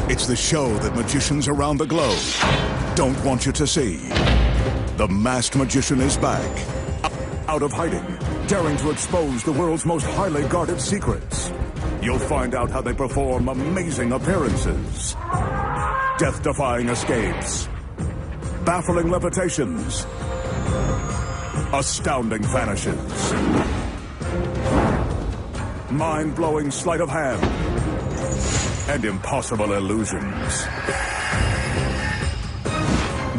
It's the show that magicians around the globe don't want you to see. The Masked Magician is back, out of hiding, daring to expose the world's most highly guarded secrets. You'll find out how they perform amazing appearances, death-defying escapes, baffling levitations, astounding vanishes, mind-blowing sleight of hand, and impossible illusions.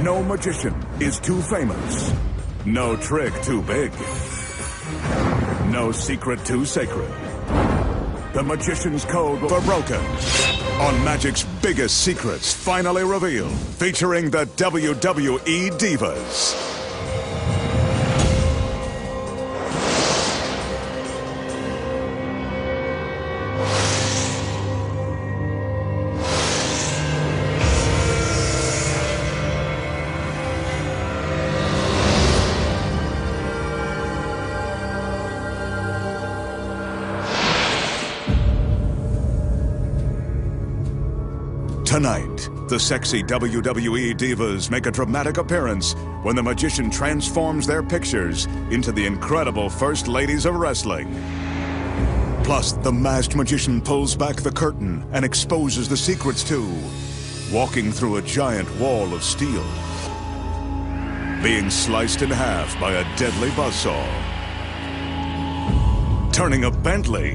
No magician is too famous. No trick too big. No secret too sacred. The Magician's Code will be broken on Magic's biggest secrets finally revealed, featuring the WWE Divas. Tonight, the sexy WWE Divas make a dramatic appearance when the Magician transforms their pictures into the incredible First Ladies of Wrestling. Plus, the Masked Magician pulls back the curtain and exposes the secrets too, walking through a giant wall of steel, being sliced in half by a deadly buzzsaw, turning a Bentley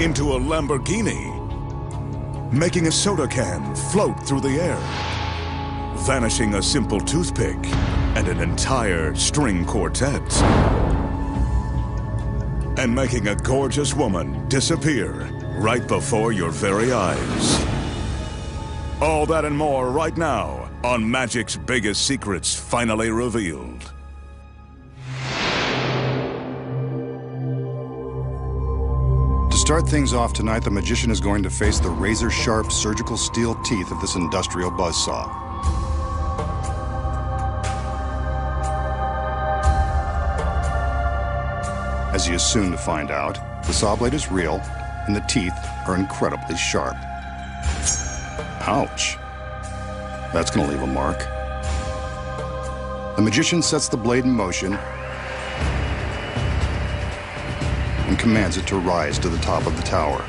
into a Lamborghini, making a soda can float through the air, vanishing a simple toothpick and an entire string quartet, and making a gorgeous woman disappear right before your very eyes. All that and more right now on Magic's biggest secrets finally revealed. To start things off tonight, the Magician is going to face the razor-sharp surgical steel teeth of this industrial buzzsaw. As he is soon to find out, the saw blade is real, and the teeth are incredibly sharp. Ouch. That's going to leave a mark. The Magician sets the blade in motion and commands it to rise to the top of the tower.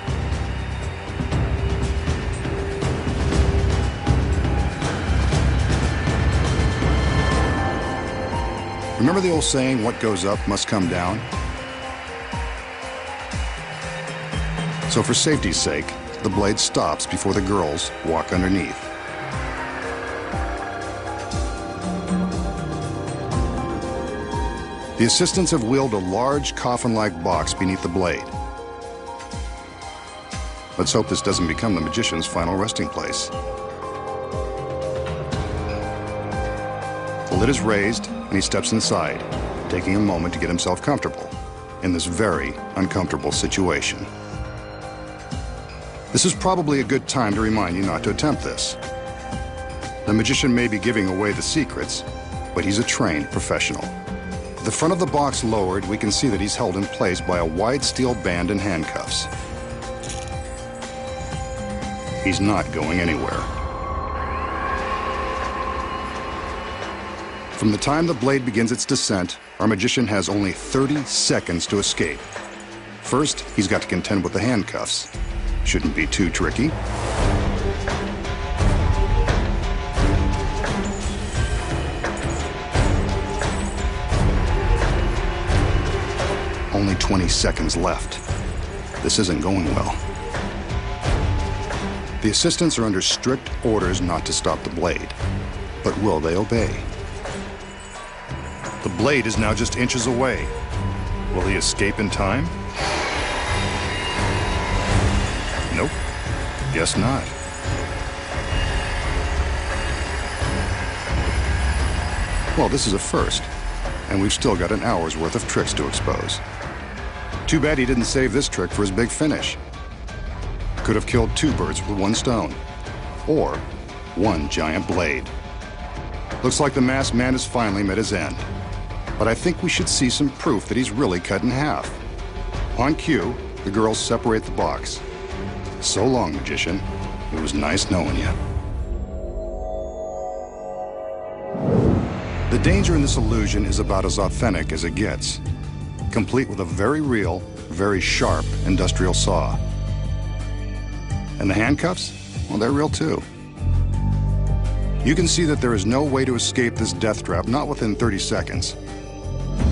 Remember the old saying, what goes up must come down? So for safety's sake, the blade stops before the girls walk underneath. The assistants have wheeled a large coffin-like box beneath the blade. Let's hope this doesn't become the Magician's final resting place. The lid is raised, and he steps inside, taking a moment to get himself comfortable in this very uncomfortable situation. This is probably a good time to remind you not to attempt this. The Magician may be giving away the secrets, but he's a trained professional. The front of the box lowered, we can see that he's held in place by a wide steel band and handcuffs. He's not going anywhere. From the time the blade begins its descent, our Magician has only 30 seconds to escape. First, he's got to contend with the handcuffs. Shouldn't be too tricky. Only 20 seconds left. This isn't going well. The assistants are under strict orders not to stop the blade. But will they obey? The blade is now just inches away. Will he escape in time? Nope. Guess not. Well, this is a first, and we've still got an hour's worth of tricks to expose. Too bad he didn't save this trick for his big finish. Could have killed two birds with one stone, or one giant blade. Looks like the masked man has finally met his end. But I think we should see some proof that he's really cut in half. On cue, the girls separate the box. So long, Magician. It was nice knowing you. The danger in this illusion is about as authentic as it gets, complete with a very real, very sharp industrial saw. And the handcuffs? Well, they're real too. You can see that there is no way to escape this death trap, not within 30 seconds.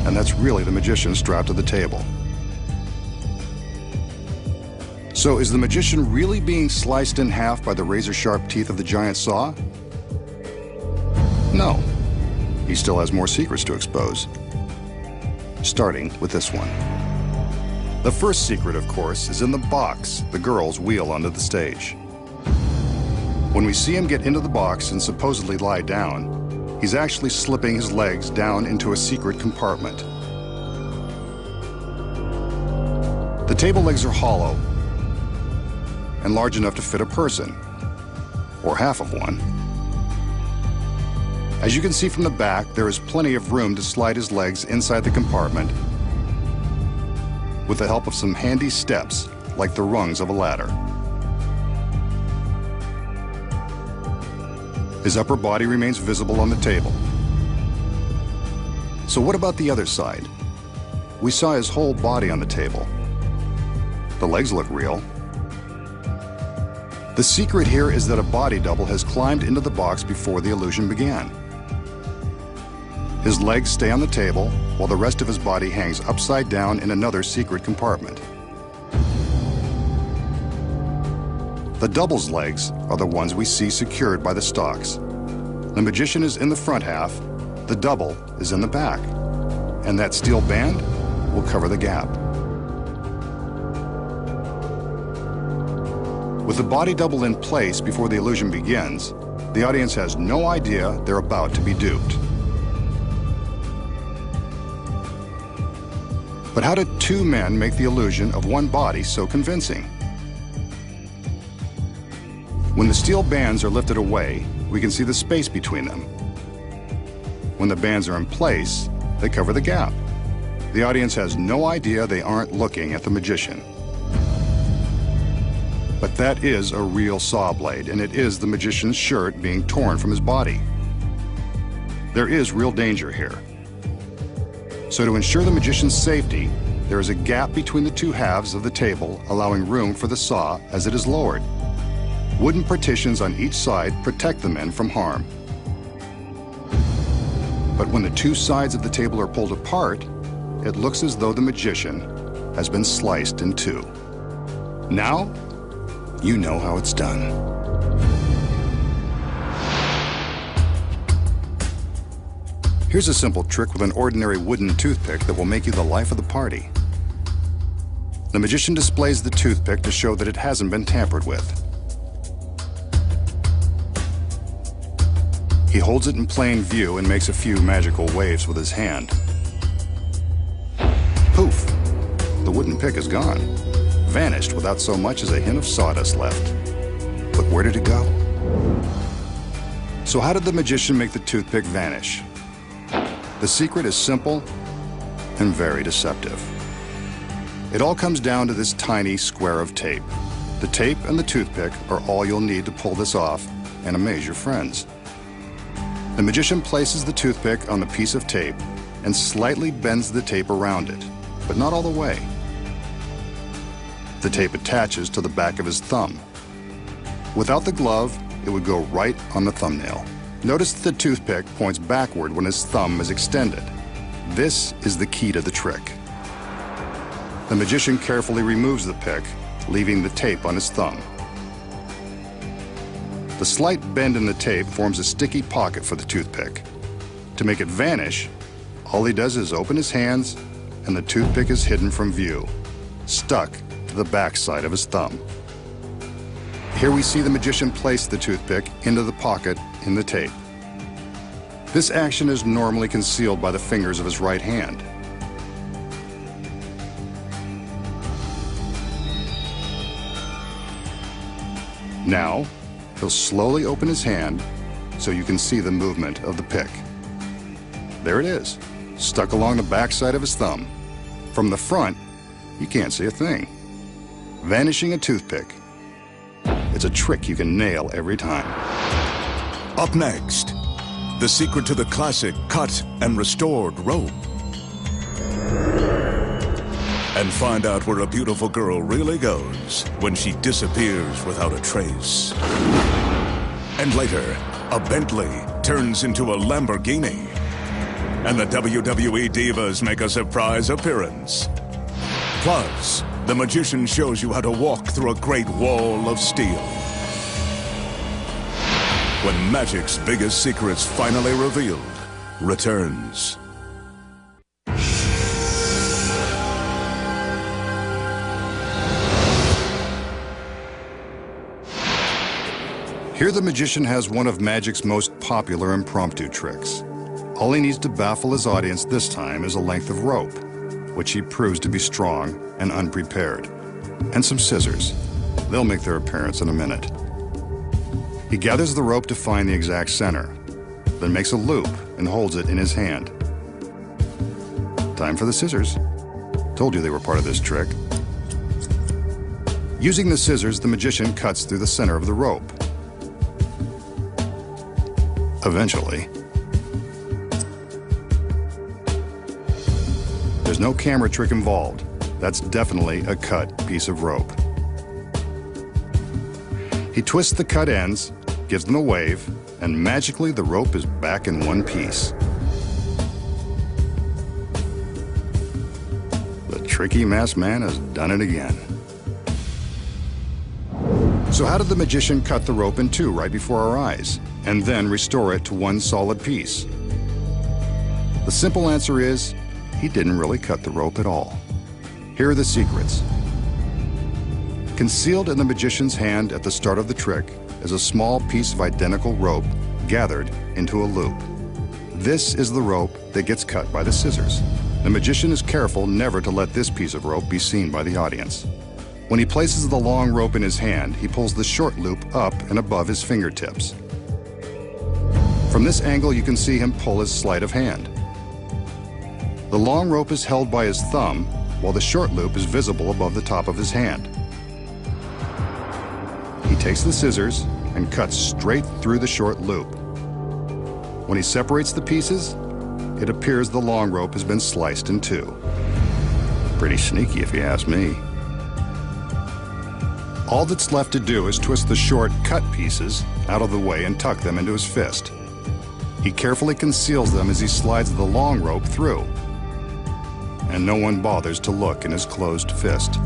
And that's really the magician strapped to the table. So is the magician really being sliced in half by the razor-sharp teeth of the giant saw? No. He still has more secrets to expose. Starting with this one. The first secret, of course, is in the box the girls wheel onto the stage. When we see him get into the box and supposedly lie down, he's actually slipping his legs down into a secret compartment. The table legs are hollow and large enough to fit a person, or half of one. As you can see from the back, there is plenty of room to slide his legs inside the compartment with the help of some handy steps, like the rungs of a ladder. His upper body remains visible on the table. So what about the other side? We saw his whole body on the table. The legs look real. The secret here is that a body double has climbed into the box before the illusion began. His legs stay on the table, while the rest of his body hangs upside down in another secret compartment. The double's legs are the ones we see secured by the stalks. The magician is in the front half, the double is in the back, and that steel band will cover the gap. With the body double in place before the illusion begins, the audience has no idea they're about to be duped. But how did two men make the illusion of one body so convincing? When the steel bands are lifted away, we can see the space between them. When the bands are in place, they cover the gap. The audience has no idea they aren't looking at the magician. But that is a real saw blade, and it is the magician's shirt being torn from his body. There is real danger here. So to ensure the magician's safety, there is a gap between the two halves of the table, allowing room for the saw as it is lowered. Wooden partitions on each side protect the men from harm. But when the two sides of the table are pulled apart, it looks as though the magician has been sliced in two. Now, you know how it's done. Here's a simple trick with an ordinary wooden toothpick that will make you the life of the party. The magician displays the toothpick to show that it hasn't been tampered with. He holds it in plain view and makes a few magical waves with his hand. Poof! The wooden pick is gone, vanished without so much as a hint of sawdust left. But where did it go? So how did the magician make the toothpick vanish? The secret is simple and very deceptive. It all comes down to this tiny square of tape. The tape and the toothpick are all you'll need to pull this off and amaze your friends. The magician places the toothpick on the piece of tape and slightly bends the tape around it, but not all the way. The tape attaches to the back of his thumb. Without the glove, it would go right on the thumbnail. Notice that the toothpick points backward when his thumb is extended. This is the key to the trick. The magician carefully removes the pick, leaving the tape on his thumb. The slight bend in the tape forms a sticky pocket for the toothpick. To make it vanish, all he does is open his hands, and the toothpick is hidden from view, stuck to the back side of his thumb. Here we see the magician place the toothpick into the pocket in the tape. This action is normally concealed by the fingers of his right hand. Now, he'll slowly open his hand so you can see the movement of the pick. There it is, stuck along the backside of his thumb. From the front, you can't see a thing. Vanishing a toothpick. It's a trick you can nail every time. Up next, the secret to the classic cut and restored rope. And find out where a beautiful girl really goes when she disappears without a trace. And later, a Bentley turns into a Lamborghini. And the WWE Divas make a surprise appearance. Plus, the magician shows you how to walk through a great wall of steel. When magic's biggest secrets finally revealed returns. Here the magician has one of magic's most popular impromptu tricks. All he needs to baffle his audience this time is a length of rope, which he proves to be strong and unprepared, and some scissors. They'll make their appearance in a minute. He gathers the rope to find the exact center, then makes a loop and holds it in his hand. Time for the scissors. Told you they were part of this trick. Using the scissors, the magician cuts through the center of the rope. Eventually. There's no camera trick involved. That's definitely a cut piece of rope. He twists the cut ends, gives them a wave, and magically the rope is back in one piece. The tricky masked man has done it again. So how did the magician cut the rope in two right before our eyes, and then restore it to one solid piece? The simple answer is, he didn't really cut the rope at all. Here are the secrets. Concealed in the magician's hand at the start of the trick is a small piece of identical rope gathered into a loop. This is the rope that gets cut by the scissors. The magician is careful never to let this piece of rope be seen by the audience. When he places the long rope in his hand, he pulls the short loop up and above his fingertips. From this angle, you can see him pull his sleight of hand. The long rope is held by his thumb, while the short loop is visible above the top of his hand. He takes the scissors and cuts straight through the short loop. When he separates the pieces, it appears the long rope has been sliced in two. Pretty sneaky if you ask me. All that's left to do is twist the short cut pieces out of the way and tuck them into his fist. He carefully conceals them as he slides the long rope through, and no one bothers to look in his closed fist.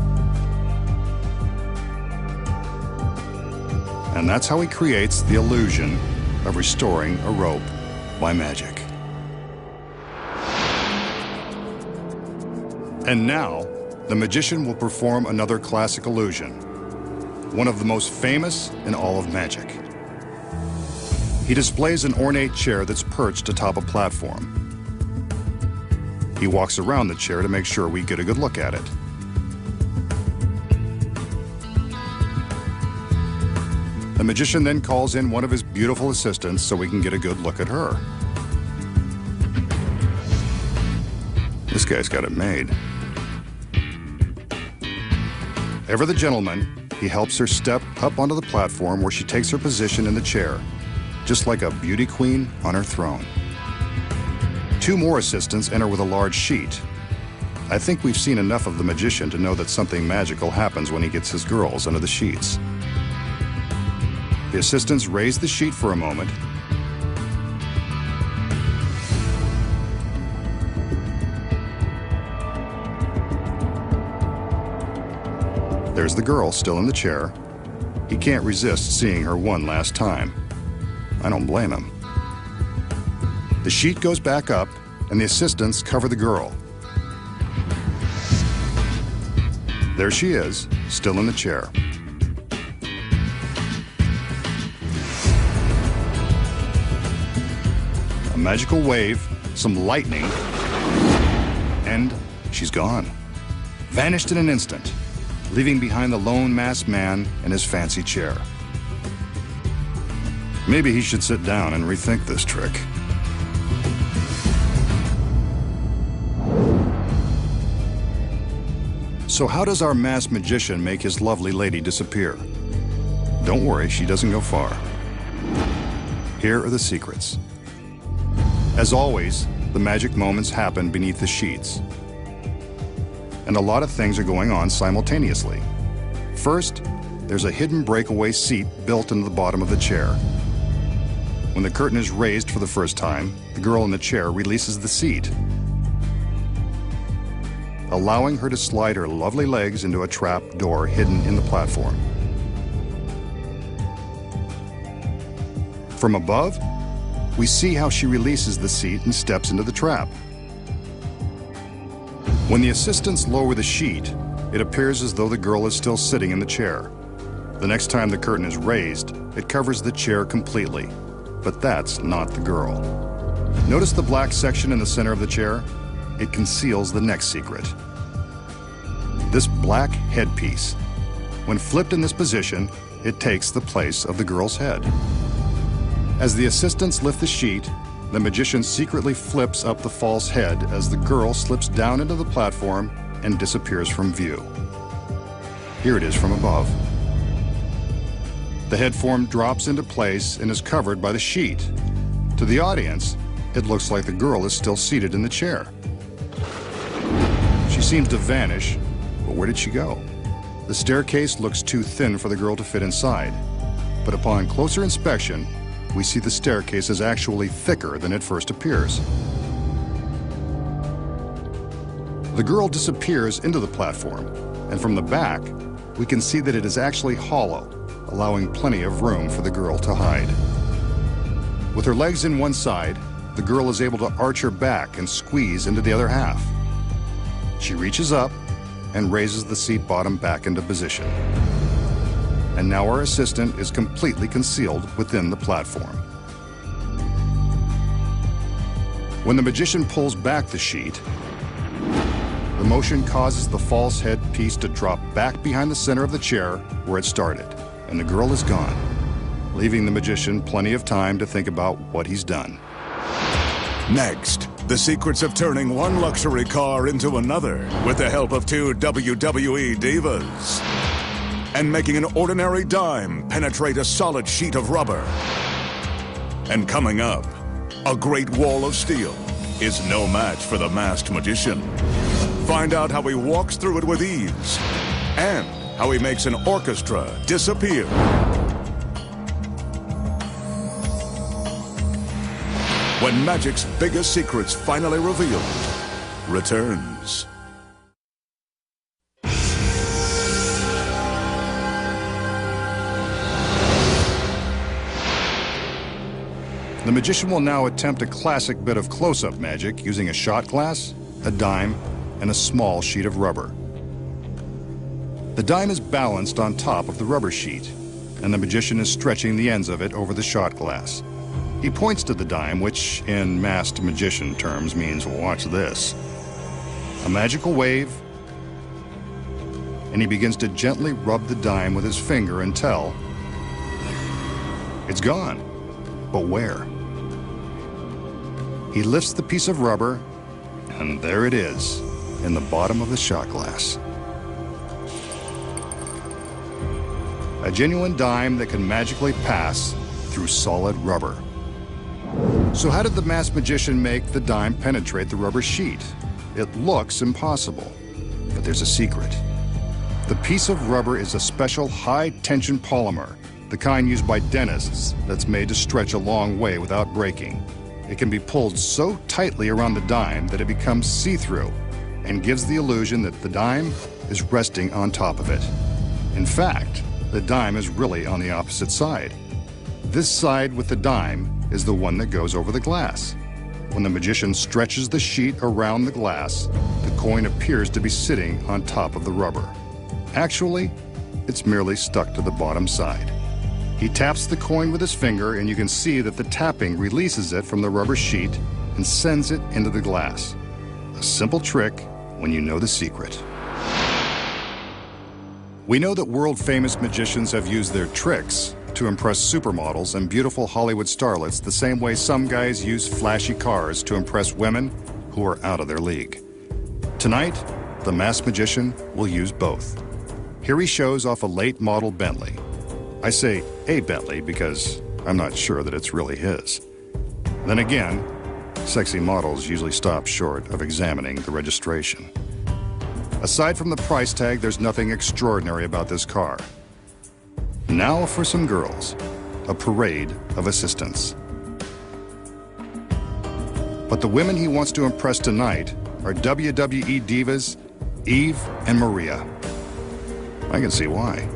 And that's how he creates the illusion of restoring a rope by magic. And now, the magician will perform another classic illusion, one of the most famous in all of magic. He displays an ornate chair that's perched atop a platform. He walks around the chair to make sure we get a good look at it. The magician then calls in one of his beautiful assistants so we can get a good look at her. This guy's got it made. Ever the gentleman, he helps her step up onto the platform where she takes her position in the chair, just like a beauty queen on her throne. Two more assistants enter with a large sheet. I think we've seen enough of the magician to know that something magical happens when he gets his girls under the sheets. The assistants raise the sheet for a moment. There's the girl still in the chair. He can't resist seeing her one last time. I don't blame him. The sheet goes back up, and the assistants cover the girl. There she is, still in the chair. A magical wave, some lightning, and she's gone. Vanished in an instant, leaving behind the lone masked man in his fancy chair. Maybe he should sit down and rethink this trick. So how does our masked magician make his lovely lady disappear? Don't worry, she doesn't go far. Here are the secrets. As always, the magic moments happen beneath the sheets. And a lot of things are going on simultaneously. First, there's a hidden breakaway seat built into the bottom of the chair. When the curtain is raised for the first time, the girl in the chair releases the seat, allowing her to slide her lovely legs into a trap door hidden in the platform. From above, we see how she releases the seat and steps into the trap. When the assistants lower the sheet, it appears as though the girl is still sitting in the chair. The next time the curtain is raised, it covers the chair completely. But that's not the girl. Notice the black section in the center of the chair? It conceals the next secret. This black headpiece. When flipped in this position, it takes the place of the girl's head. As the assistants lift the sheet, the magician secretly flips up the false head as the girl slips down into the platform and disappears from view. Here it is from above. The head form drops into place and is covered by the sheet. To the audience, it looks like the girl is still seated in the chair. She seems to vanish, but where did she go? The staircase looks too thin for the girl to fit inside, but upon closer inspection, we see the staircase is actually thicker than it first appears. The girl disappears into the platform, and from the back, we can see that it is actually hollow, allowing plenty of room for the girl to hide. With her legs in one side, the girl is able to arch her back and squeeze into the other half. She reaches up and raises the seat bottom back into position. And now our assistant is completely concealed within the platform. When the magician pulls back the sheet, the motion causes the false head piece to drop back behind the center of the chair where it started, and the girl is gone, leaving the magician plenty of time to think about what he's done. Next, the secrets of turning one luxury car into another with the help of two WWE divas. And making an ordinary dime penetrate a solid sheet of rubber. And coming up, a great wall of steel is no match for the masked magician. Find out how he walks through it with ease and how he makes an orchestra disappear. When magic's biggest secrets finally revealed returns. The magician will now attempt a classic bit of close-up magic using a shot glass, a dime, and a small sheet of rubber. The dime is balanced on top of the rubber sheet, and the magician is stretching the ends of it over the shot glass. He points to the dime, which in masked magician terms means, watch this. A magical wave, and he begins to gently rub the dime with his finger until it's gone. But where? He lifts the piece of rubber, and there it is, in the bottom of the shot glass. A genuine dime that can magically pass through solid rubber. So how did the masked magician make the dime penetrate the rubber sheet? It looks impossible, but there's a secret. The piece of rubber is a special high-tension polymer, the kind used by dentists that's made to stretch a long way without breaking. It can be pulled so tightly around the dime that it becomes see-through and gives the illusion that the dime is resting on top of it. In fact, the dime is really on the opposite side. This side with the dime is the one that goes over the glass. When the magician stretches the sheet around the glass, the coin appears to be sitting on top of the rubber. Actually, it's merely stuck to the bottom side. He taps the coin with his finger, and you can see that the tapping releases it from the rubber sheet and sends it into the glass. A simple trick when you know the secret. We know that world-famous magicians have used their tricks to impress supermodels and beautiful Hollywood starlets the same way some guys use flashy cars to impress women who are out of their league. Tonight, the masked magician will use both. Here he shows off a late model Bentley. I say a Bentley because I'm not sure that it's really his. Then again, sexy models usually stop short of examining the registration. Aside from the price tag, there's nothing extraordinary about this car. Now for some girls, a parade of assistants. But the women he wants to impress tonight are WWE divas Eve and Maria. I can see why.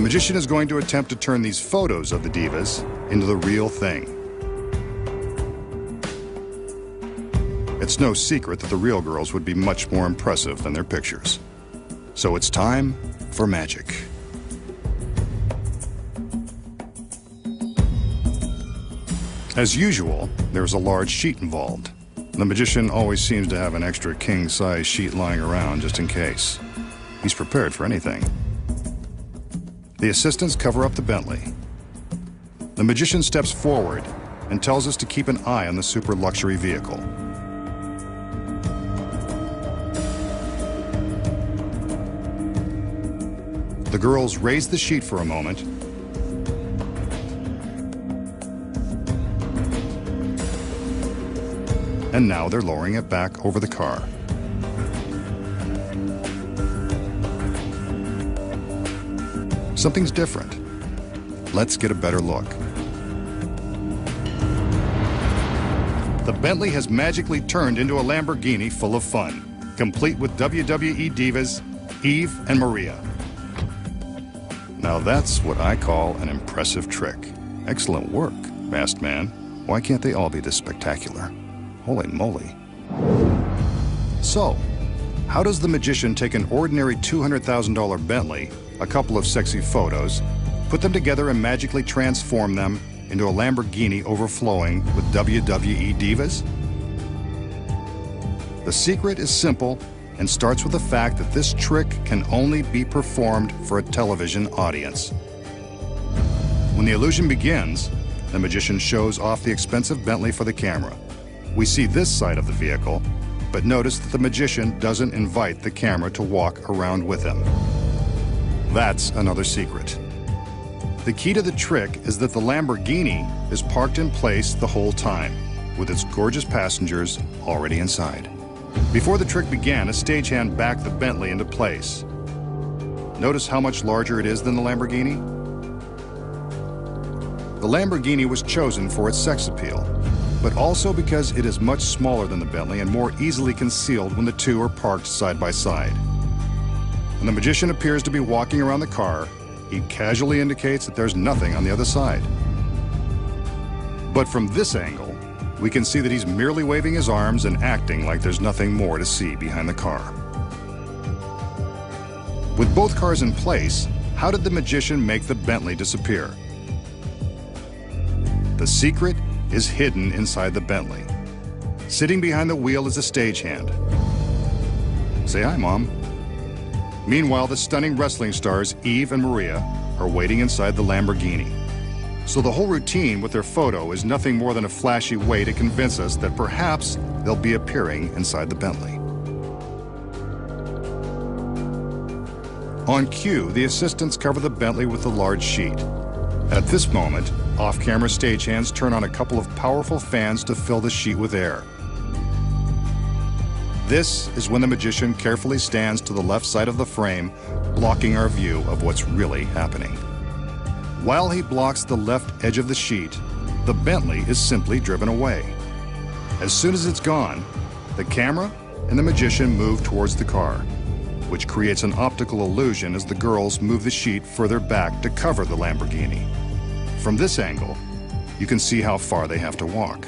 The magician is going to attempt to turn these photos of the divas into the real thing. It's no secret that the real girls would be much more impressive than their pictures. So it's time for magic. As usual, there's a large sheet involved. The magician always seems to have an extra king-size sheet lying around just in case. He's prepared for anything. The assistants cover up the Bentley. The magician steps forward and tells us to keep an eye on the super luxury vehicle. The girls raise the sheet for a moment and now they're lowering it back over the car. Something's different. Let's get a better look. The Bentley has magically turned into a Lamborghini full of fun, complete with WWE divas Eve and Maria. Now that's what I call an impressive trick. Excellent work, masked man. Why can't they all be this spectacular? Holy moly. So, how does the magician take an ordinary $200,000 Bentley, a couple of sexy photos, put them together and magically transform them into a Lamborghini overflowing with WWE divas? The secret is simple and starts with the fact that this trick can only be performed for a television audience. When the illusion begins, the magician shows off the expensive Bentley for the camera. We see this side of the vehicle, but notice that the magician doesn't invite the camera to walk around with him. That's another secret. The key to the trick is that the Lamborghini is parked in place the whole time, with its gorgeous passengers already inside. Before the trick began, a stagehand backed the Bentley into place. Notice how much larger it is than the Lamborghini? The Lamborghini was chosen for its sex appeal, but also because it is much smaller than the Bentley and more easily concealed when the two are parked side by side. When the magician appears to be walking around the car, he casually indicates that there's nothing on the other side. But from this angle, we can see that he's merely waving his arms and acting like there's nothing more to see behind the car. With both cars in place, how did the magician make the Bentley disappear? The secret is hidden inside the Bentley. Sitting behind the wheel is a stagehand. Say hi, Mom. Meanwhile, the stunning wrestling stars Eve and Maria are waiting inside the Lamborghini. So the whole routine with their photo is nothing more than a flashy way to convince us that perhaps they'll be appearing inside the Bentley. On cue, the assistants cover the Bentley with a large sheet. At this moment, off-camera stagehands turn on a couple of powerful fans to fill the sheet with air. This is when the magician carefully stands to the left side of the frame, blocking our view of what's really happening. While he blocks the left edge of the sheet, the Bentley is simply driven away. As soon as it's gone, the camera and the magician move towards the car, which creates an optical illusion as the girls move the sheet further back to cover the Lamborghini. From this angle, you can see how far they have to walk.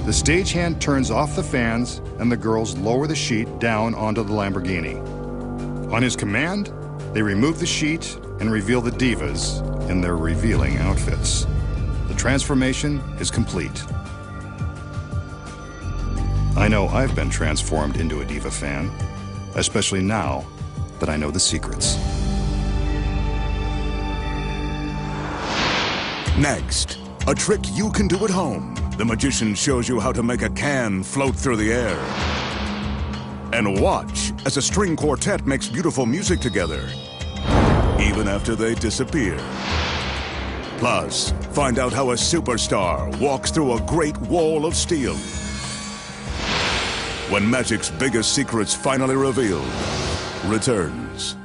The stagehand turns off the fans and the girls lower the sheet down onto the Lamborghini. On his command, they remove the sheet and reveal the divas in their revealing outfits. The transformation is complete. I know I've been transformed into a diva fan, especially now that I know the secrets. Next, a trick you can do at home. The magician shows you how to make a can float through the air. And watch as a string quartet makes beautiful music together, even after they disappear. Plus, find out how a superstar walks through a great wall of steel. When magic's biggest secrets finally revealed, returns.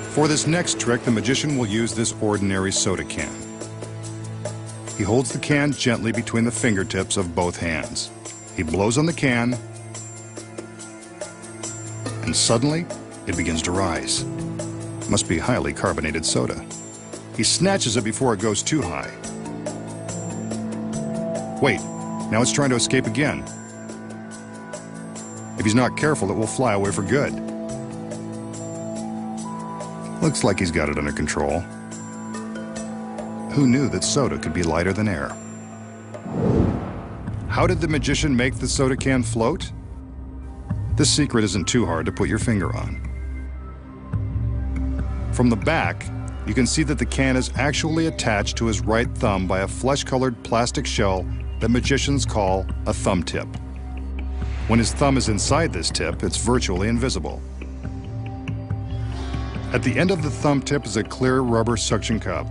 For this next trick, the magician will use this ordinary soda can. He holds the can gently between the fingertips of both hands. He blows on the can, and suddenly, it begins to rise. Must be highly carbonated soda. He snatches it before it goes too high. Wait, now it's trying to escape again. If he's not careful, it will fly away for good. Looks like he's got it under control. Who knew that soda could be lighter than air? How did the magician make the soda can float? This secret isn't too hard to put your finger on. From the back, you can see that the can is actually attached to his right thumb by a flesh-colored plastic shell that magicians call a thumb tip. When his thumb is inside this tip, it's virtually invisible. At the end of the thumb tip is a clear rubber suction cup.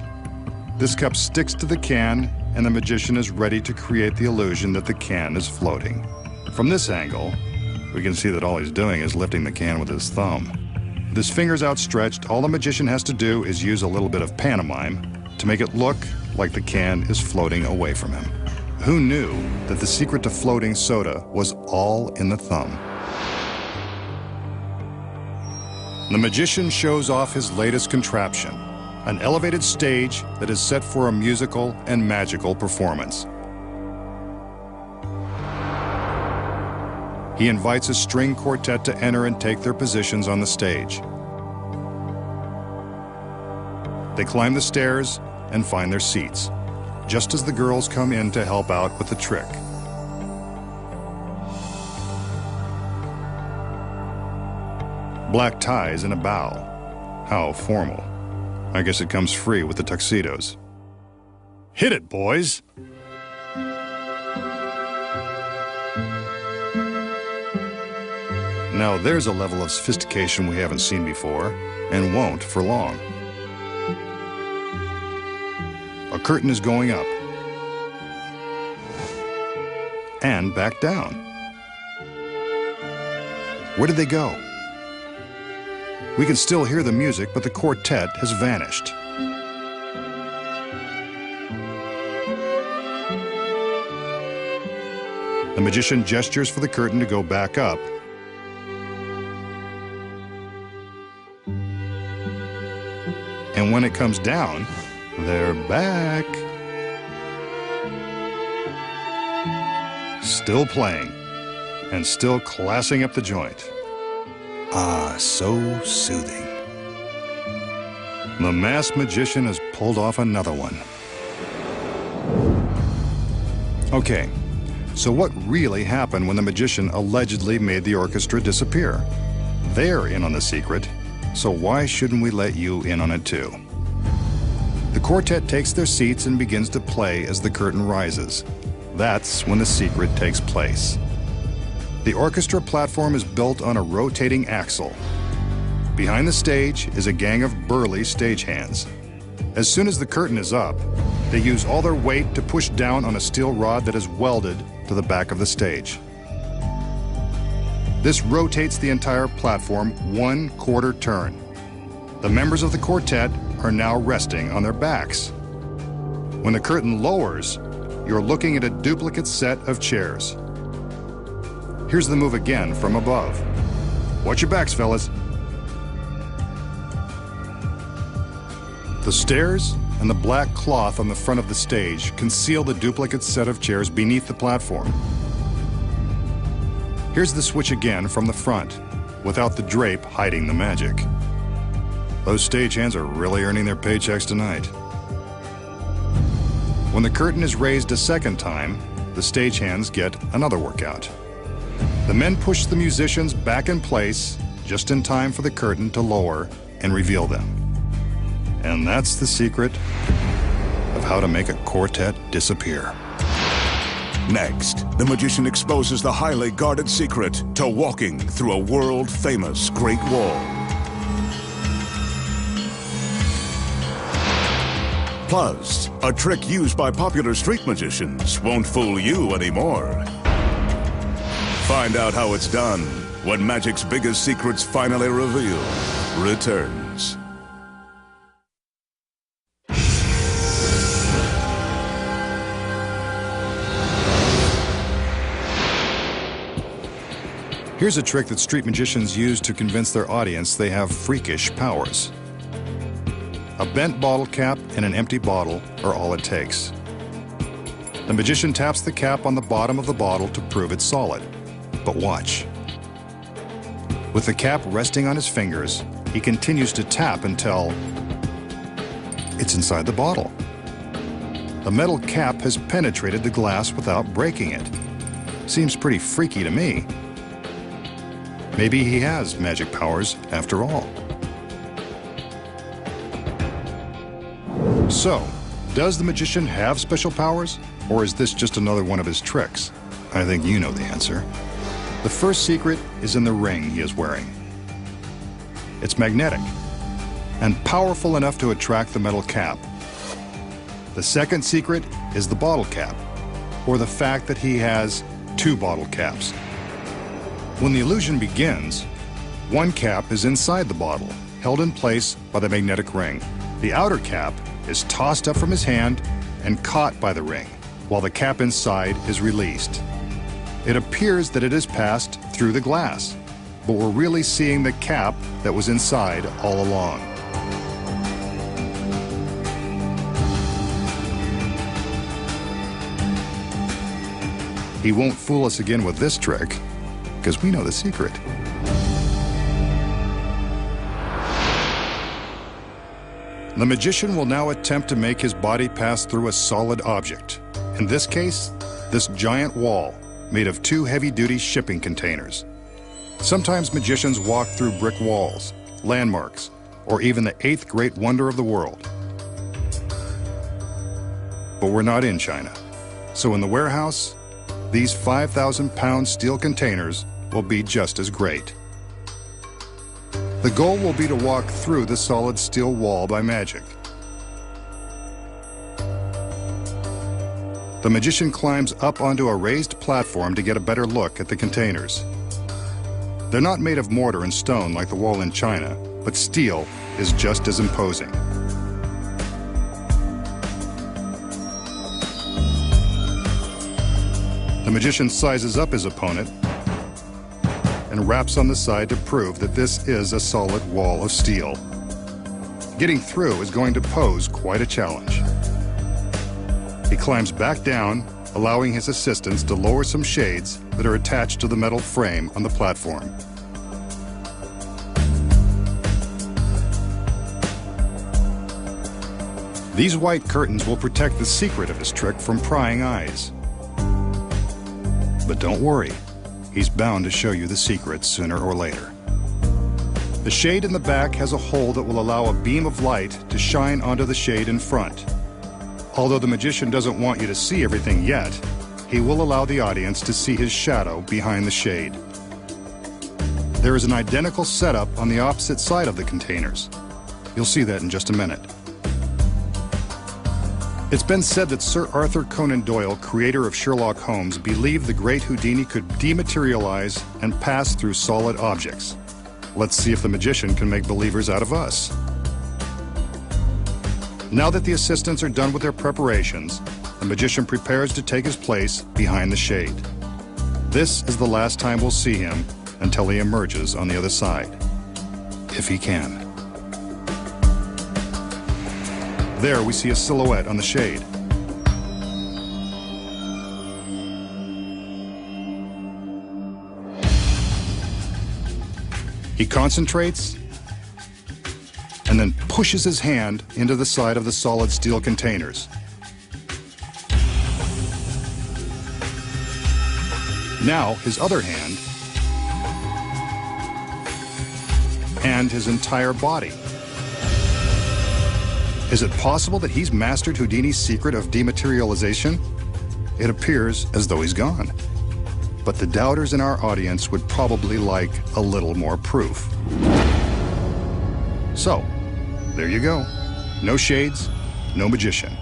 This cup sticks to the can, and the magician is ready to create the illusion that the can is floating. From this angle, we can see that all he's doing is lifting the can with his thumb. With his fingers outstretched, all the magician has to do is use a little bit of pantomime to make it look like the can is floating away from him. Who knew that the secret to floating soda was all in the thumb? The magician shows off his latest contraption, an elevated stage that is set for a musical and magical performance. He invites a string quartet to enter and take their positions on the stage. They climb the stairs and find their seats, just as the girls come in to help out with the trick. Black ties and a bow. How formal. I guess it comes free with the tuxedos. Hit it, boys! Now there's a level of sophistication we haven't seen before, and won't for long. A curtain is going up. And back down. Where did they go? We can still hear the music, but the quartet has vanished. The magician gestures for the curtain to go back up. And when it comes down, they're back. Still playing, and still classing up the joint. Ah, so soothing. The masked magician has pulled off another one. Okay, so what really happened when the magician allegedly made the orchestra disappear? They're in on the secret, so why shouldn't we let you in on it too? The quartet takes their seats and begins to play as the curtain rises. That's when the secret takes place. The orchestra platform is built on a rotating axle. Behind the stage is a gang of burly stagehands. As soon as the curtain is up, they use all their weight to push down on a steel rod that is welded to the back of the stage. This rotates the entire platform 1/4 turn. The members of the quartet are now resting on their backs. When the curtain lowers, you're looking at a duplicate set of chairs. Here's the move again from above. Watch your backs, fellas. The stairs and the black cloth on the front of the stage conceal the duplicate set of chairs beneath the platform. Here's the switch again from the front, without the drape hiding the magic. Those stagehands are really earning their paychecks tonight. When the curtain is raised a second time, the stagehands get another workout. The men push the musicians back in place just in time for the curtain to lower and reveal them. And that's the secret of how to make a quartet disappear. Next, the magician exposes the highly guarded secret to walking through a world-famous Great Wall. Plus, a trick used by popular street magicians won't fool you anymore. Find out how it's done when magic's biggest secrets finally revealed returns. Here's a trick that street magicians use to convince their audience they have freakish powers. A bent bottle cap and an empty bottle are all it takes. The magician taps the cap on the bottom of the bottle to prove it's solid. But watch. With the cap resting on his fingers, he continues to tap until it's inside the bottle. The metal cap has penetrated the glass without breaking it. Seems pretty freaky to me. Maybe he has magic powers after all. So, does the magician have special powers, or is this just another one of his tricks? I think you know the answer. The first secret is in the ring he is wearing. It's magnetic and powerful enough to attract the metal cap. The second secret is the bottle cap, or the fact that he has two bottle caps. When the illusion begins, one cap is inside the bottle, held in place by the magnetic ring. The outer cap is tossed up from his hand and caught by the ring, while the cap inside is released. It appears that it has passed through the glass, but we're really seeing the cap that was inside all along. He won't fool us again with this trick, because we know the secret. The magician will now attempt to make his body pass through a solid object. In this case, this giant wall made of two heavy-duty shipping containers. Sometimes magicians walk through brick walls, landmarks, or even the eighth great wonder of the world. But we're not in China. So in the warehouse, these 5,000-pound steel containers will be just as great. The goal will be to walk through the solid steel wall by magic. The magician climbs up onto a raised platform to get a better look at the containers. They're not made of mortar and stone like the wall in China, but steel is just as imposing. The magician sizes up his opponent and raps on the side to prove that this is a solid wall of steel. Getting through is going to pose quite a challenge. He climbs back down, allowing his assistants to lower some shades that are attached to the metal frame on the platform. These white curtains will protect the secret of his trick from prying eyes. But don't worry, he's bound to show you the secret sooner or later. The shade in the back has a hole that will allow a beam of light to shine onto the shade in front. Although the magician doesn't want you to see everything yet, he will allow the audience to see his shadow behind the shade. There is an identical setup on the opposite side of the containers. You'll see that in just a minute. It's been said that Sir Arthur Conan Doyle, creator of Sherlock Holmes, believed the great Houdini could dematerialize and pass through solid objects. Let's see if the magician can make believers out of us. Now that the assistants are done with their preparations, the magician prepares to take his place behind the shade. This is the last time we'll see him until he emerges on the other side, if he can. There we see a silhouette on the shade. He concentrates and then pushes his hand into the side of the solid steel containers. Now his other hand and his entire body. Is it possible that he's mastered Houdini's secret of dematerialization? It appears as though he's gone. But the doubters in our audience would probably like a little more proof. So, there you go. No shades, no magician.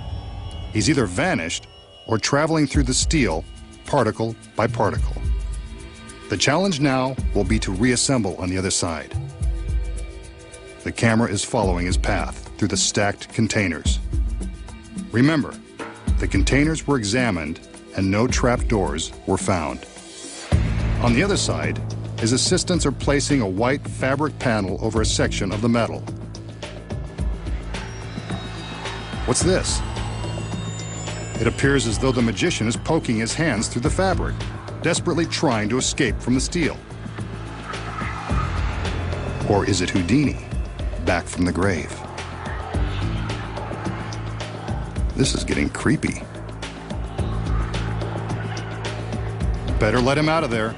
He's either vanished or traveling through the steel, particle by particle. The challenge now will be to reassemble on the other side. The camera is following his path through the stacked containers. Remember, the containers were examined and no trap doors were found. On the other side, his assistants are placing a white fabric panel over a section of the metal. What's this? It appears as though the magician is poking his hands through the fabric, desperately trying to escape from the steel. Or is it Houdini, back from the grave? This is getting creepy. Better let him out of there.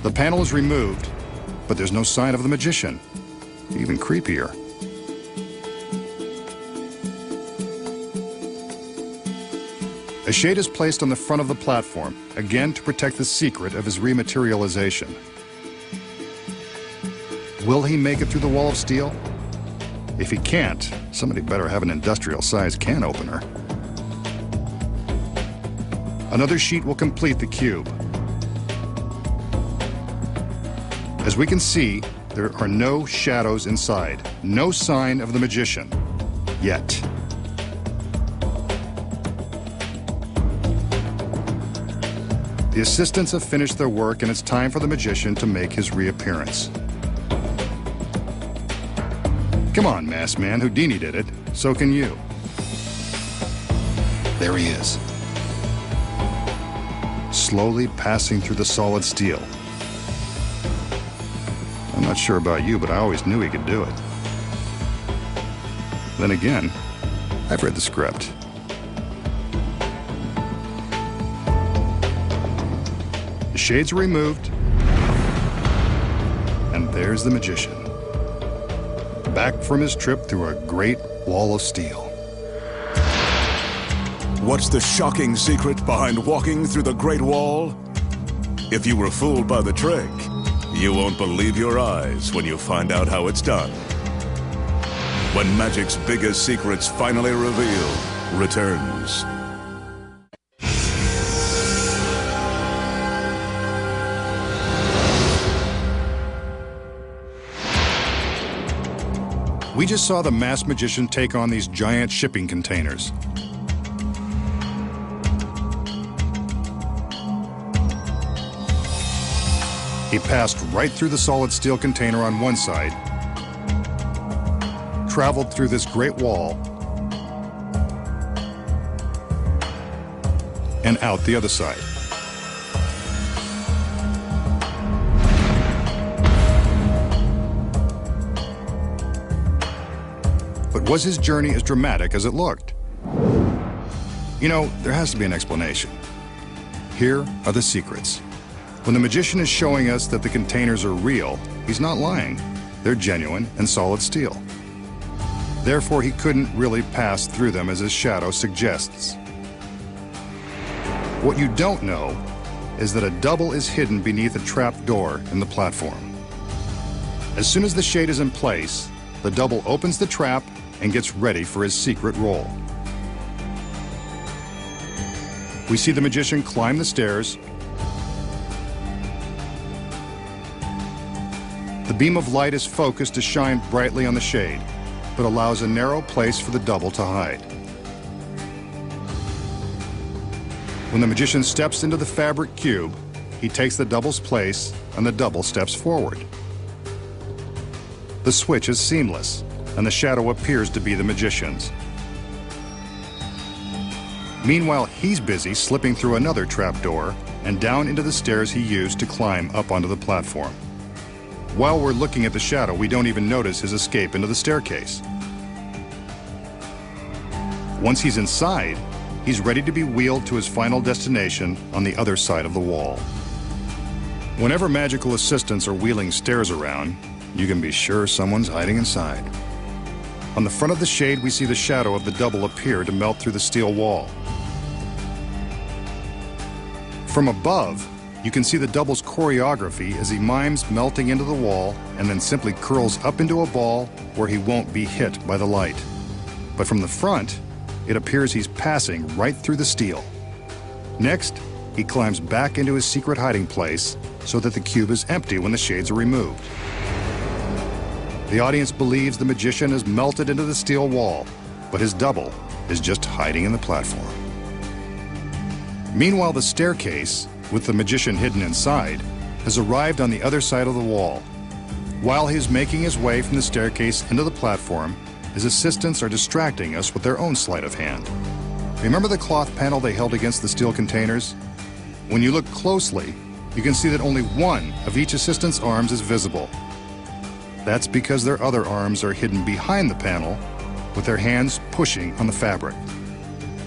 The panel is removed, but there's no sign of the magician. Even creepier. A shade is placed on the front of the platform, again to protect the secret of his rematerialization. Will he make it through the wall of steel? If he can't, somebody better have an industrial-sized can opener. Another sheet will complete the cube. As we can see, there are no shadows inside, no sign of the magician, yet. The assistants have finished their work and it's time for the magician to make his reappearance. Come on, masked man, Houdini did it, so can you. There he is. Slowly passing through the solid steel. I'm not sure about you, but I always knew he could do it. Then again, I've read the script. The shades are removed, and there's the magician, back from his trip through a great wall of steel. What's the shocking secret behind walking through the Great Wall? If you were fooled by the trick, you won't believe your eyes when you find out how it's done. When magic's biggest secrets finally revealed returns. We just saw the masked magician take on these giant shipping containers. He passed right through the solid steel container on one side, traveled through this great wall, and out the other side. But was his journey as dramatic as it looked? You know, there has to be an explanation. Here are the secrets. When the magician is showing us that the containers are real, he's not lying. They're genuine and solid steel. Therefore, he couldn't really pass through them as his shadow suggests. What you don't know is that a double is hidden beneath a trap door in the platform. As soon as the shade is in place, the double opens the trap and gets ready for his secret role. We see the magician climb the stairs. The beam of light is focused to shine brightly on the shade, but allows a narrow place for the double to hide. When the magician steps into the fabric cube, he takes the double's place and the double steps forward. The switch is seamless, and the shadow appears to be the magician's. Meanwhile, he's busy slipping through another trapdoor and down into the stairs he used to climb up onto the platform. While we're looking at the shadow, we don't even notice his escape into the staircase. Once he's inside, he's ready to be wheeled to his final destination on the other side of the wall. Whenever magical assistants are wheeling stairs around, you can be sure someone's hiding inside. On the front of the shade, we see the shadow of the double appear to melt through the steel wall. From above, you can see the double's choreography as he mimes melting into the wall and then simply curls up into a ball where he won't be hit by the light. But from the front, it appears he's passing right through the steel. Next, he climbs back into his secret hiding place so that the cube is empty when the shades are removed. The audience believes the magician has melted into the steel wall, but his double is just hiding in the platform. Meanwhile, the staircase, with the magician hidden inside, has arrived on the other side of the wall. While he is making his way from the staircase into the platform, his assistants are distracting us with their own sleight of hand. Remember the cloth panel they held against the steel containers? When you look closely, you can see that only one of each assistant's arms is visible. That's because their other arms are hidden behind the panel, with their hands pushing on the fabric.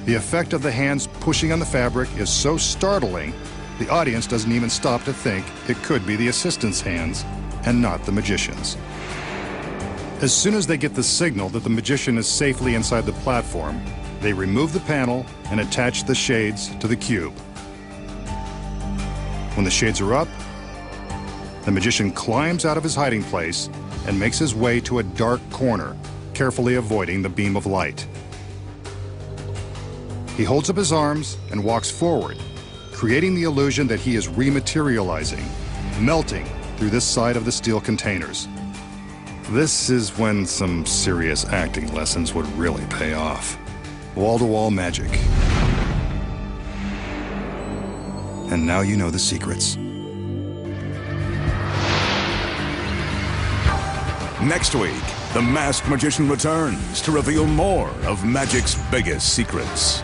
The effect of the hands pushing on the fabric is so startling, the audience doesn't even stop to think it could be the assistant's hands and not the magician's. As soon as they get the signal that the magician is safely inside the platform, they remove the panel and attach the shades to the cube. When the shades are up, the magician climbs out of his hiding place and makes his way to a dark corner, carefully avoiding the beam of light. He holds up his arms and walks forward, creating the illusion that he is rematerializing, melting through this side of the steel containers. This is when some serious acting lessons would really pay off. Wall-to-wall magic. And now you know the secrets. Next week, the Masked Magician returns to reveal more of magic's biggest secrets.